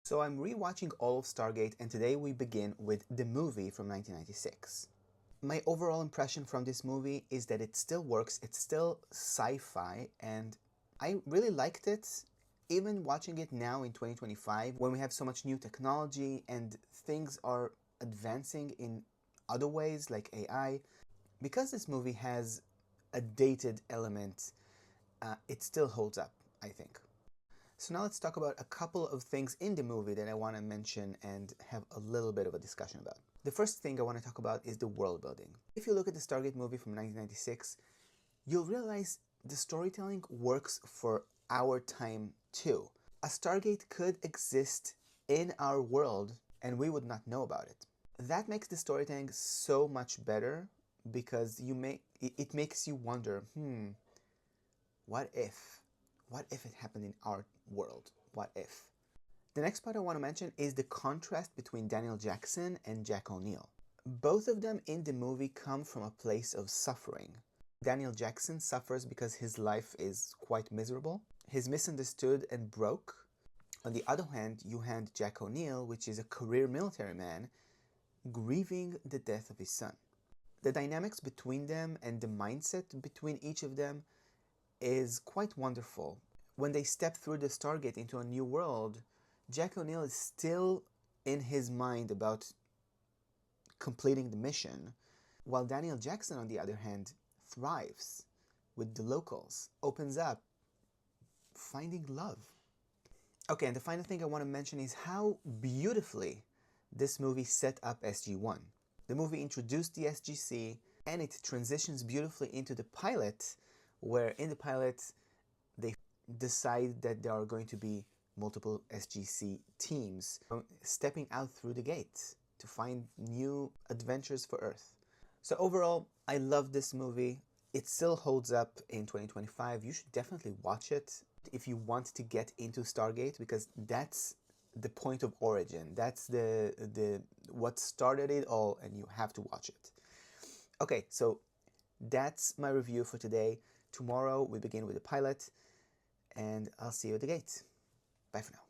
So I'm rewatching all of Stargate, and today we begin with the movie from 1996. My overall impression from this movie is that it still works, it's still sci-fi, and I really liked it, even watching it now in 2025, when we have so much new technology and things are advancing in other ways like AI. Because this movie has a dated element, it still holds up, I think. So now let's talk about a couple of things in the movie that I want to mention and have a little bit of a discussion about. The first thing I want to talk about is the world building. If you look at the Stargate movie from 1996, you'll realize the storytelling works for our time too. A Stargate could exist in our world and we would not know about it. That makes the storytelling so much better because it makes you wonder, what if? What if it happened in our world? What if? The next part I want to mention is the contrast between Daniel Jackson and Jack O'Neill. Both of them in the movie come from a place of suffering. Daniel Jackson suffers because his life is quite miserable. He's misunderstood and broke. On the other hand, you hand Jack O'Neill, which is a career military man, grieving the death of his son. The dynamics between them and the mindset between each of them is quite wonderful. When they step through the Stargate into a new world, Jack O'Neill is still in his mind about completing the mission, while Daniel Jackson, on the other hand, thrives with the locals, opens up, finding love. Okay, and the final thing I want to mention is how beautifully this movie set up SG-1. The movie introduced the SGC, and it transitions beautifully into the pilot, where in the pilot they decide that there are going to be multiple SGC teams stepping out through the gate to find new adventures for Earth. So overall, I love this movie. It still holds up in 2025. You should definitely watch it if you want to get into Stargate, because that's the point of origin. That's the what started it all, and you have to watch it. Okay, so that's my review for today. Tomorrow we begin with the pilot, and I'll see you at the gate. Bye for now.